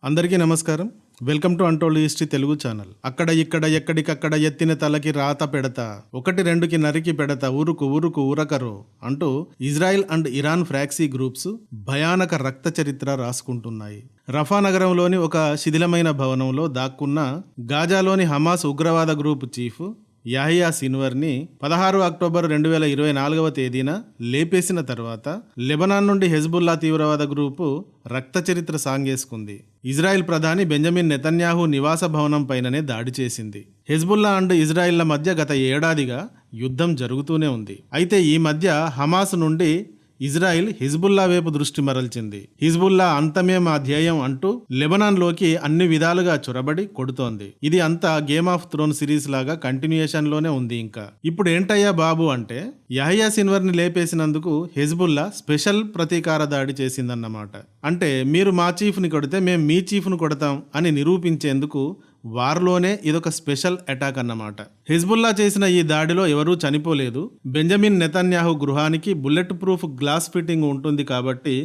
అందరికీ నమస్కారం. Welcome to untold history Telugu channel. అక్కడ ఇక్కడ ఎక్కడికక్కడ ఎత్తిన తలకి రాత పెడతా, 1-2కి నరికి పెడతా, ఉరుకు ఉరుకు ఉరకరు అంటూ Israel and Iran proxy groups భయానక రక్త చరిత్ర రాసుకుంటున్నాయి. రఫా నగరంలోని ఒక శిథిలమైన భవనంలో దాక్కున్న గాజాలోని హమాస్ ఉగ్రవాద గ్రూప్ చీఫ్ యాహియా సిన్వర్ని 16 అక్టోబర్ 2024 తేదీన లేపేసిన తర్వాత లెబనాన్ నుండి హెజ్బుల్లా తీవ్రవాద గ్రూపు రక్త చరిత్ర సాంగేసుకుంది. ఇజ్రాయెల్ ప్రధాని బెంజమిన్ నెతన్యాహు నివాస భవనం పైననే దాడి చేసింది. హెజ్బుల్లా అండ్ ఇజ్రాయెల్ల మధ్య గత ఏడాదిగా యుద్ధం జరుగుతూనే ఉంది. అయితే ఈ మధ్య హమాస్ నుండి ఇజ్రాయిల్ హిజ్బుల్లా వైపు దృష్టి మరల్చింది. హిజ్బుల్లా అంతమే మా ధ్యేయం అంటూ లెబనాన్ లోకి అన్ని విధాలుగా చొరబడి కొడుతోంది. ఇది అంతా గేమ్ ఆఫ్ థ్రోన్ సిరీస్ లాగా కంటిన్యూయేషన్ లోనే ఉంది. ఇంకా ఇప్పుడు ఏంటయ్యా బాబు అంటే, యహ్యా సిన్వర్ని లేపేసినందుకు హెజ్బుల్లా స్పెషల్ ప్రతీకార దాడి చేసిందన్నమాట. అంటే మీరు మా చీఫ్ ని కొడితే మేము మీ చీఫ్ ను కొడతాం అని నిరూపించేందుకు వార్లోనే ఇదొక స్పెషల్ అటాక్ అన్నమాట. హిజ్బుల్లా చేసిన ఈ దాడిలో ఎవరూ చనిపోలేదు. బెంజమిన్ నెతన్యాహు గృహానికి బుల్లెట్ ప్రూఫ్ గ్లాస్ ఫిట్టింగ్ ఉంటుంది కాబట్టి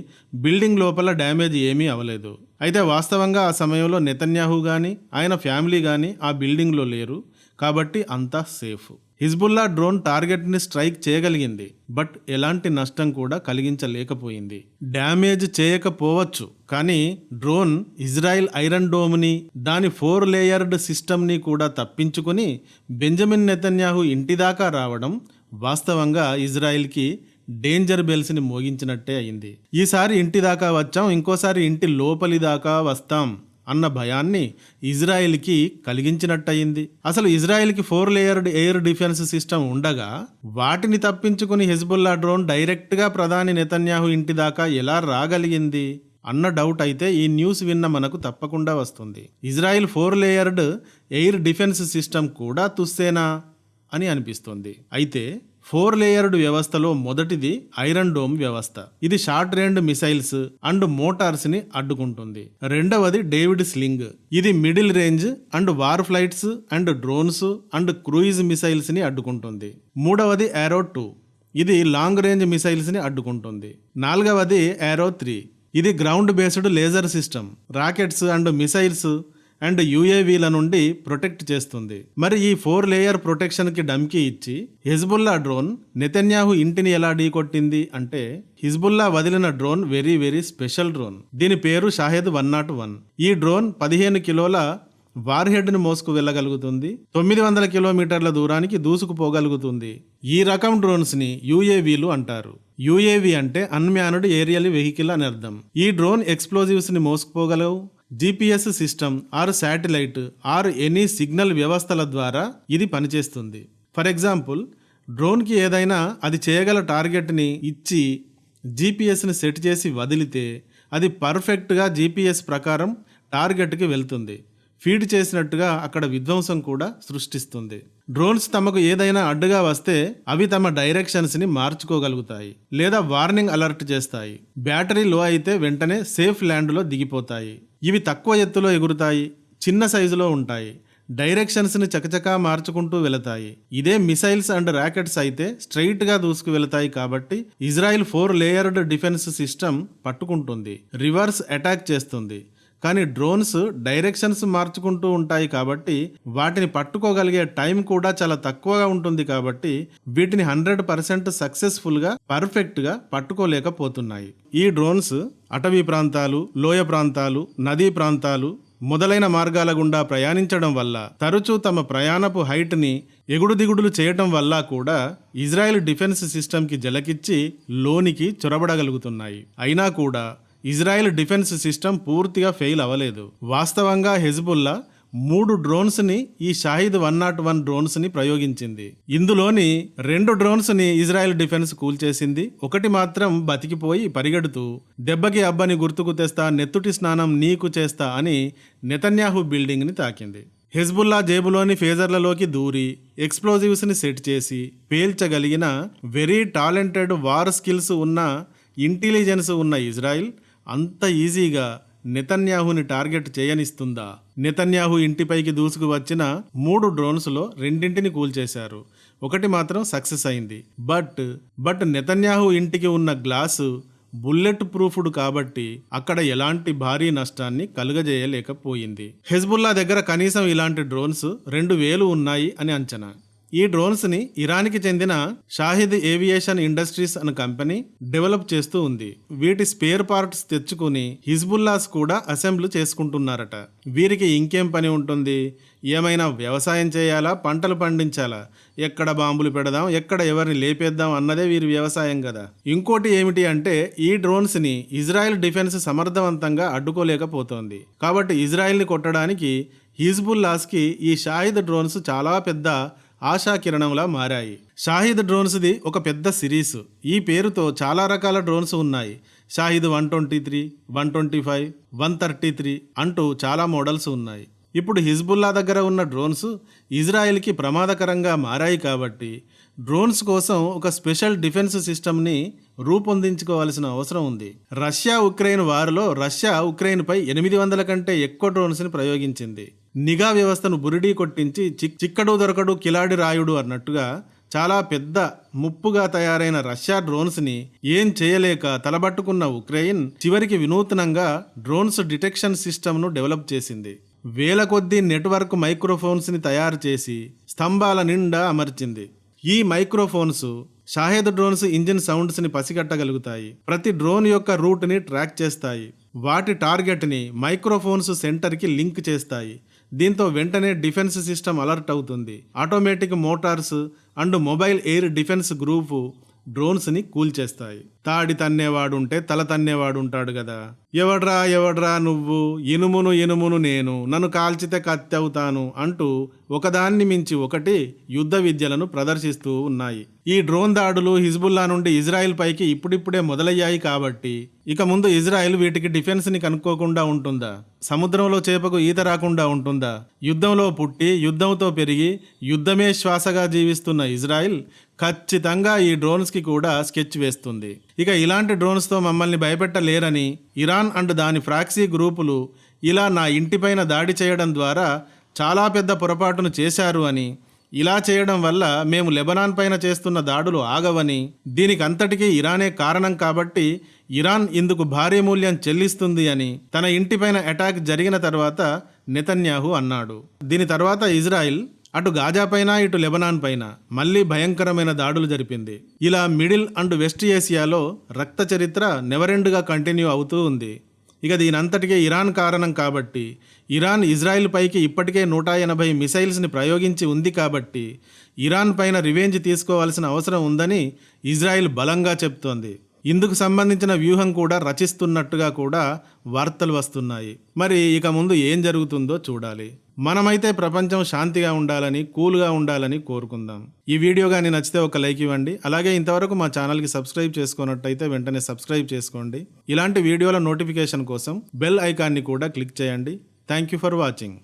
బిల్డింగ్ లోపల డ్యామేజ్ ఏమీ అవలేదు. అయితే వాస్తవంగా ఆ సమయంలో నెతన్యాహు గాని ఆయన ఫ్యామిలీ గాని ఆ బిల్డింగ్లో లేరు కాబట్టి అంతా సేఫ్. హిజ్బుల్లా డ్రోన్ టార్గెట్ ని స్ట్రైక్ చేయగలిగింది, బట్ ఎలాంటి నష్టం కూడా కలిగించలేకపోయింది. డ్యామేజ్ చేయకపోవచ్చు, కానీ డ్రోన్ ఇజ్రాయెల్ ఐరన్ డోమ్ ని, దాని 4 లేయర్డ్ సిస్టమ్ ని కూడా తప్పించుకుని బెంజమిన్ నెతన్యాహు ఇంటి దాకా రావడం వాస్తవంగా ఇజ్రాయెల్ కి డేంజర్ బెల్స్ ని మోగించినట్టే అయింది. ఈసారి ఇంటి దాకా వచ్చాం, ఇంకోసారి ఇంటి లోపలి దాకా వస్తాం అన్న భయాన్ని ఇజ్రాయెల్కి కలిగించినట్టయింది. అసలు ఇజ్రాయెల్కి 4 లేయర్డ్ ఎయిర్ డిఫెన్స్ సిస్టమ్ ఉండగా వాటిని తప్పించుకుని హెజ్బుల్లా డ్రోన్ డైరెక్ట్గా ప్రధాని నెతన్యాహు ఇంటి దాకా ఎలా రాగలిగింది అన్న డౌట్ అయితే ఈ న్యూస్ విన్న మనకు తప్పకుండా వస్తుంది. Israel 4 layered air defence system కూడా తుస్సేనా అని అనిపిస్తుంది. అయితే 4 లేయర్డ్ వ్యవస్థలో మొదటిది ఐరన్ డోమ్ వ్యవస్థ. ఇది short range missiles and Motors ని అడ్డుకుంటుంది. రెండవది డేవిడ్ స్లింగ్. ఇది middle range and war flights and drones and cruise missiles ని అడ్డుకుంటుంది. మూడవది ఏరో 2. ఇది లాంగ్ రేంజ్ మిసైల్స్ ని అడ్డుకుంటుంది. నాలుగవది ఏరో 3. ఇది ground based laser system, rockets and missiles and యుఏవీల నుండి ప్రొటెక్ట్ చేస్తుంది. మరి ఈ 4 లేయర్ ప్రొటెక్షన్ కి డమ్కి ఇచ్చి హెజ్బుల్లా డ్రోన్ నెతన్యాహు ఇంటిని ఎలా ఢీకొట్టింది అంటే, హిజ్బుల్లా వదిలిన drone very very special drone. దీని పేరు షాహెద్ 101. ఈ డ్రోన్ 15 కిలోల వార్ హెడ్ ను మోసుకు వెళ్ళగలుగుతుంది. 900 కిలోమీటర్ల దూరానికి దూసుకుపోగలుగుతుంది. ఈ రకం డ్రోన్స్ ని యుఏవీలు అంటారు. యుఏవి అంటే అన్మ్యాన్డ్ ఏరియల్ వెహికల్ అని అర్థం. ఈ డ్రోన్ ఎక్స్ప్లోజివ్స్ ని మోసుకుపోగలవు. GPS system or satellite or any signal వ్యవస్థల ద్వారా ఇది పనిచేస్తుంది. ఫర్ ఎగ్జాంపుల్, డ్రోన్కి ఏదైనా అది చేయగల టార్గెట్ని ఇచ్చి GPSని సెట్ చేసి వదిలితే అది పర్ఫెక్ట్గా GPS ప్రకారం టార్గెట్కి వెళ్తుంది. ఫీడ్ చేసినట్టుగా అక్కడ విధ్వంసం కూడా సృష్టిస్తుంది. డ్రోన్స్ తమకు ఏదైనా అడ్డుగా వస్తే అవి తమ డైరెక్షన్స్ని మార్చుకోగలుగుతాయి లేదా వార్నింగ్ అలర్ట్ చేస్తాయి. బ్యాటరీ లో అయితే వెంటనే సేఫ్ ల్యాండ్లో దిగిపోతాయి. ఇవి తక్కువ ఎత్తులో ఎగురుతాయి, చిన్న సైజులో ఉంటాయి, డైరెక్షన్స్ని చకచకా మార్చుకుంటూ వెళతాయి. ఇదే మిసైల్స్ అండ్ రాకెట్స్ అయితే స్ట్రైట్గా దూసుకు వెళతాయి. కాబట్టి ఇజ్రాయెల్ 4 లేయర్డ్ డిఫెన్స్ సిస్టమ్ పట్టుకుంటుంది, రివర్స్ అటాక్ చేస్తుంది. కానీ డ్రోన్స్ డైరెక్షన్స్ మార్చుకుంటూ ఉంటాయి కాబట్టి వాటిని పట్టుకోగలిగే టైం కూడా చాలా తక్కువగా ఉంటుంది. కాబట్టి వీటిని 100% సక్సెస్ఫుల్గా పర్ఫెక్ట్గా పట్టుకోలేకపోతున్నాయి. ఈ డ్రోన్స్ అటవీ ప్రాంతాలు, లోయ ప్రాంతాలు, నదీ ప్రాంతాలు మొదలైన మార్గాల గుండా ప్రయాణించడం వల్ల, తరచూ తమ ప్రయాణపు హైట్ ని ఎగుడు దిగుడులు చేయటం వల్ల కూడా ఇజ్రాయెల్ డిఫెన్స్ సిస్టమ్కి జలకిచ్చి లోనికి చొరబడగలుగుతున్నాయి. అయినా కూడా ఇజ్రాయెల్ డిఫెన్స్ సిస్టమ్ పూర్తిగా ఫెయిల్ అవ్వలేదు. వాస్తవంగా హెజ్బుల్లా 3 డ్రోన్స్ ని ఈ షాహిద్ 101 డ్రోన్స్ ని ప్రయోగించింది. ఇందులోని 2 డ్రోన్స్ ని ఇజ్రాయెల్ డిఫెన్స్ కూల్చేసింది. ఒకటి మాత్రం బతికిపోయి పరిగెడుతూ దెబ్బకి అబ్బని గుర్తుకు తెస్తా, నెత్తుటి స్నానం నీకు చేస్తా అని నెతన్యాహు బిల్డింగ్ ని తాకింది. హెజ్బుల్లా జేబులోని ఫేజర్లలోకి దూరి ఎక్స్ప్లోజివ్స్ ని సెట్ చేసి పేల్చగలిగిన వెరీ టాలెంటెడ్ వార్ స్కిల్స్ ఉన్న, ఇంటెలిజెన్స్ ఉన్న ఇజ్రాయెల్ అంత ఈజీగా నెతన్యాహుని టార్గెట్ చేయనిస్తుందా? నెతన్యాహు ఇంటిపైకి దూసుకు వచ్చిన 3 డ్రోన్స్లో 2ంటిని కూల్చేశారు. ఒకటి మాత్రం సక్సెస్ అయింది. బట్ నెతన్యాహు ఇంటికి ఉన్న గ్లాసు బుల్లెట్ ప్రూఫ్డ్ కాబట్టి అక్కడ ఎలాంటి భారీ నష్టాన్ని కలుగజేయలేకపోయింది. హెజ్బుల్లా దగ్గర కనీసం ఇలాంటి డ్రోన్స్ 2000 ఉన్నాయి అని అంచనా. ఈ డ్రోన్స్ ని ఇరాన్కి చెందిన షాహిద్ ఏవియేషన్ ఇండస్ట్రీస్ అనే కంపెనీ డెవలప్ చేస్తూ ఉంది. వీటి స్పేర్ పార్ట్స్ తెచ్చుకుని హిజ్బుల్లాస్ కూడా అసెంబ్లీ చేసుకుంటున్నారట. వీరికి ఇంకేం పని ఉంటుంది? ఏమైనా వ్యవసాయం చేయాలా, పంటలు పండించాలా, ఎక్కడ బాంబులు పెడదాం, ఎక్కడ ఎవరిని లేపేద్దాం అన్నదే వీరి వ్యవసాయం కదా. ఇంకోటి ఏమిటి అంటే ఈ డ్రోన్స్ ని ఇజ్రాయెల్ డిఫెన్స్ సమర్థవంతంగా అడ్డుకోలేకపోతోంది. కాబట్టి ఇజ్రాయెల్ని కొట్టడానికి హిజ్బుల్లాస్కి ఈ షాహిద్ డ్రోన్స్ చాలా పెద్ద ఆశాకిరణంలా మారాయి. షాహిద్ డ్రోన్స్ది ఒక పెద్ద సిరీస్. ఈ పేరుతో చాలా రకాల డ్రోన్స్ ఉన్నాయి. షాహిద్ 123, 125, 133 అంటూ చాలా మోడల్స్ ఉన్నాయి. ఇప్పుడు హిజ్బుల్లా దగ్గర ఉన్న డ్రోన్స్ ఇజ్రాయెల్కి ప్రమాదకరంగా మారాయి కాబట్టి డ్రోన్స్ కోసం ఒక స్పెషల్ డిఫెన్స్ సిస్టమ్ని రూపొందించుకోవాల్సిన అవసరం ఉంది. రష్యా ఉక్రెయిన్ వార్లో రష్యా ఉక్రెయిన్పై 800 కంటే ఎక్కువ డ్రోన్స్ని ప్రయోగించింది. నిఘా వ్యవస్థను బురిడీ కొట్టించి చిక్కడు దొరకడు కిలాడి రాయుడు అన్నట్టుగా చాలా పెద్ద ముప్పుగా తయారైన రష్యా డ్రోన్స్ని ఏం చేయలేక తలబట్టుకున్న ఉక్రెయిన్ చివరికి వినూత్నంగా డ్రోన్స్ డిటెక్షన్ సిస్టమ్ను డెవలప్ చేసింది. వేల కొద్దీ నెట్వర్క్ మైక్రోఫోన్స్ని తయారు చేసి స్తంభాల నిండా అమర్చింది. ఈ మైక్రోఫోన్స్ షాహిద్ డ్రోన్స్ ఇంజిన్ సౌండ్స్ని పసిగట్టగలుగుతాయి. ప్రతి డ్రోన్ యొక్క రూట్ని ట్రాక్ చేస్తాయి. వాటి టార్గెట్ని మైక్రోఫోన్స్ సెంటర్కి లింక్ చేస్తాయి. దీంతో వెంటనే డిఫెన్స్ సిస్టమ్ అలర్ట్ అవుతుంది. Automatic motors and mobile air defence group డ్రోన్స్ని కూల్చేస్తాయి. తాడి తన్నేవాడుంటే తల తన్నేవాడు ఉంటాడు కదా. ఎవడ్రా నువ్వు, ఇనుమును నేను, నన్ను కాల్చితే కత్తి అవుతాను అంటూ ఒకదాన్ని మించి ఒకటి యుద్ధ విద్యలను ప్రదర్శిస్తూ ఉన్నాయి. ఈ డ్రోన్ దాడులు హిజ్బుల్లా నుండి ఇజ్రాయెల్ పైకి ఇప్పుడిప్పుడే మొదలయ్యాయి కాబట్టి ఇక ముందు ఇజ్రాయెల్ వీటికి డిఫెన్స్ని కనుక్కోకుండా ఉంటుందా? సముద్రంలో చేపకు ఈత రాకుండా ఉంటుందా? యుద్ధంలో పుట్టి యుద్ధంతో పెరిగి యుద్ధమే శ్వాసగా జీవిస్తున్న ఇజ్రాయెల్ ఖచ్చితంగా ఈ డ్రోన్స్కి కూడా స్కెచ్ వేస్తుంది. ఇక ఇలాంటి డ్రోన్స్తో మమ్మల్ని భయపెట్టలేరని ఇరాన్ అండ్ దాని ఫ్రాక్సీ గ్రూపులు ఇలా నా ఇంటిపైన దాడి చేయడం ద్వారా చాలా పెద్ద పొరపాటును చేశారు అని, ఇలా చేయడం వల్ల మేము లెబనాన్ పైన చేస్తున్న దాడులు ఆగవని, దీనికి అంతటికీ ఇరానే కారణం కాబట్టి ఇరాన్ ఇందుకు భారీ మూల్యం చెల్లిస్తుంది అని తన ఇంటిపైన అటాక్ జరిగిన తర్వాత నెతన్యాహు అన్నాడు. దీని తర్వాత ఇజ్రాయిల్ అటు గాజా పైన ఇటు లెబనాన్ పైన మళ్ళీ భయంకరమైన దాడులు జరిపింది. ఇలా మిడిల్ అండ్ వెస్ట్ ఏసియాలో రక్త చరిత్ర నెవరెండ్గా కంటిన్యూ అవుతూ ఉంది. ఇక దీనంతటికే ఇరాన్ కారణం కాబట్టి ఇరాన్ ఇజ్రాయెల్ పైకి ఇప్పటికే 180 మిసైల్స్ని ప్రయోగించి ఉంది కాబట్టి ఇరాన్ పైన రివెంజ్ తీసుకోవాల్సిన అవసరం ఉందని ఇజ్రాయెల్ బలంగా చెప్తోంది. ఇందుకు సంబంధించిన వ్యూహం కూడా రచిస్తున్నట్టుగా కూడా వార్తలు వస్తున్నాయి. మరి ఇక ముందు ఏం జరుగుతుందో చూడాలి. మనమైతే ప్రపంచం శాంతిగా ఉండాలని, కూల్గా ఉండాలని కోరుకుందాం. ఈ వీడియో కానీ నచ్చితే ఒక లైక్ ఇవ్వండి. అలాగే ఇంతవరకు మా ఛానల్కి సబ్స్క్రైబ్ చేసుకున్నట్టయితే వెంటనే సబ్స్క్రైబ్ చేసుకోండి. ఇలాంటి వీడియోల నోటిఫికేషన్ కోసం బెల్ ఐకాన్ని కూడా క్లిక్ చేయండి. Thank you for watching.